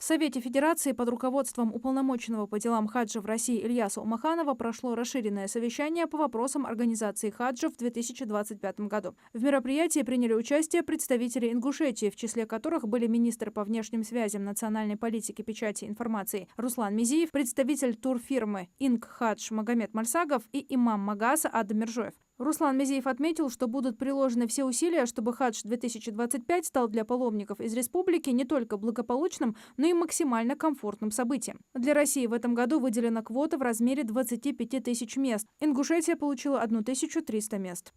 В Совете Федерации под руководством уполномоченного по делам хаджа в России Ильяса Умаханова прошло расширенное совещание по вопросам организации хаджа в 2025 году. В мероприятии приняли участие представители Ингушетии, в числе которых были министр по внешним связям, национальной политике, печати и информации Руслан Мизиев, представитель турфирмы «Инг Хадж» Магомед Мальсагов и имам Магаса Адам Миржоев. Руслан Мизиев отметил, что будут приложены все усилия, чтобы хадж 2025 стал для паломников из республики не только благополучным, но и максимально комфортным событием. Для России в этом году выделена квота в размере 25 тысяч мест. Ингушетия получила 1300 мест.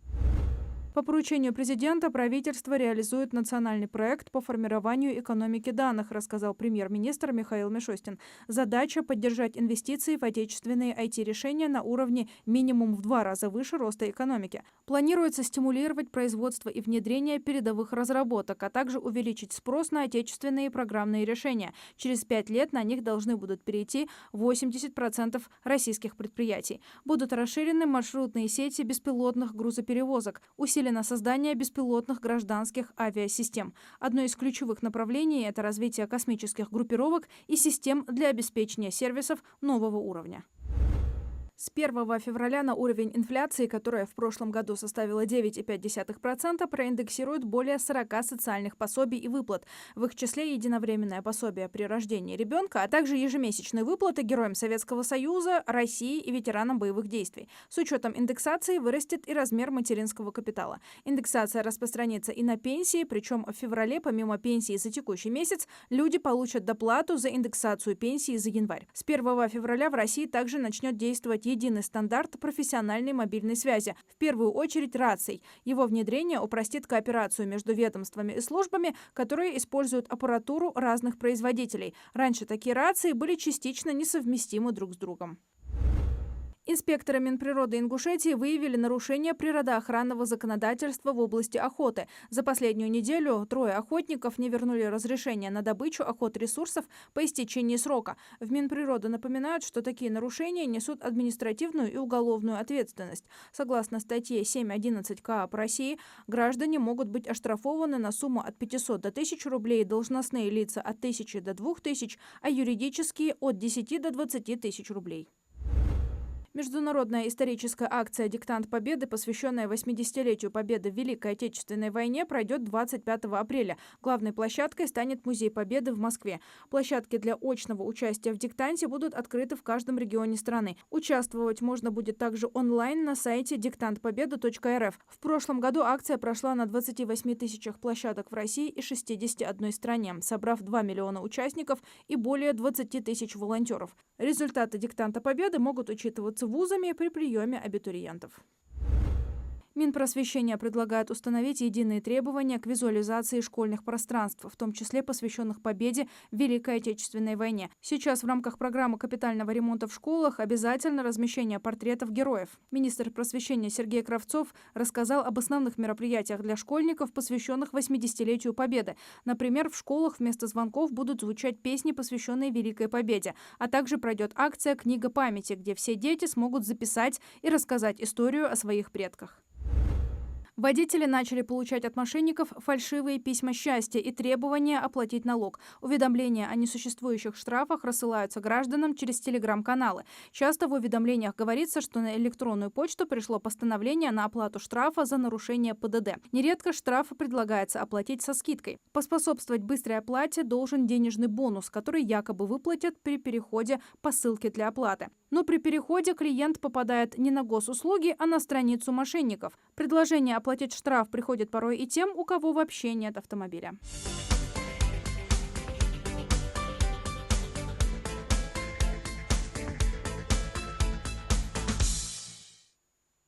По поручению президента правительство реализует национальный проект по формированию экономики данных, рассказал премьер-министр Михаил Мишустин. Задача – поддержать инвестиции в отечественные IT-решения на уровне минимум в 2 раза выше роста экономики. Планируется стимулировать производство и внедрение передовых разработок, а также увеличить спрос на отечественные программные решения. Через 5 лет на них должны будут перейти 80% российских предприятий. Будут расширены маршрутные сети беспилотных грузоперевозок, усилено создание беспилотных гражданских авиасистем. Одно из ключевых направлений – это развитие космических группировок и систем для обеспечения сервисов нового уровня. С 1 февраля на уровень инфляции, которая в прошлом году составила 9,5%, проиндексируют более 40 социальных пособий и выплат. В их числе единовременное пособие при рождении ребенка, а также ежемесячные выплаты героям Советского Союза, России и ветеранам боевых действий. С учетом индексации вырастет и размер материнского капитала. Индексация распространится и на пенсии, причем в феврале, помимо пенсии за текущий месяц, люди получат доплату за индексацию пенсии за январь. С 1 февраля в России также начнет действовать единый стандарт профессиональной мобильной связи, в первую очередь раций. Его внедрение упростит кооперацию между ведомствами и службами, которые используют аппаратуру разных производителей. Раньше такие рации были частично несовместимы друг с другом. Инспекторы Минприроды Ингушетии выявили нарушение природоохранного законодательства в области охоты. За последнюю неделю 3 охотников не вернули разрешение на добычу охотресурсов по истечении срока. В Минприроды напоминают, что такие нарушения несут административную и уголовную ответственность. Согласно статье 7.11 КоАП России, граждане могут быть оштрафованы на сумму от 500 до 1000 рублей, должностные лица от 1000 до 2000, а юридические от 10 до 20 тысяч рублей. Международная историческая акция «Диктант Победы», посвященная 80-летию Победы в Великой Отечественной войне, пройдет 25 апреля. Главной площадкой станет Музей Победы в Москве. Площадки для очного участия в диктанте будут открыты в каждом регионе страны. Участвовать можно будет также онлайн на сайте диктантпобеды.рф. В прошлом году акция прошла на 28 тысячах площадок в России и 61 стране, собрав 2 миллиона участников и более 20 тысяч волонтеров. Результаты «Диктанта Победы» могут учитываться вузами при приеме абитуриентов. Минпросвещение предлагает установить единые требования к визуализации школьных пространств, в том числе посвященных победе в Великой Отечественной войне. Сейчас в рамках программы капитального ремонта в школах обязательно размещение портретов героев. Министр просвещения Сергей Кравцов рассказал об основных мероприятиях для школьников, посвященных 80-летию Победы. Например, в школах вместо звонков будут звучать песни, посвященные Великой Победе. А также пройдет акция «Книга памяти», где все дети смогут записать и рассказать историю о своих предках. Водители начали получать от мошенников фальшивые письма счастья и требования оплатить налог. Уведомления о несуществующих штрафах рассылаются гражданам через телеграм-каналы. Часто в уведомлениях говорится, что на электронную почту пришло постановление на оплату штрафа за нарушение ПДД. Нередко штраф предлагается оплатить со скидкой. Поспособствовать быстрой оплате должен денежный бонус, который якобы выплатят при переходе по ссылке для оплаты. Но при переходе клиент попадает не на госуслуги, а на страницу мошенников. Предложение оплатить штраф приходит порой и тем, у кого вообще нет автомобиля.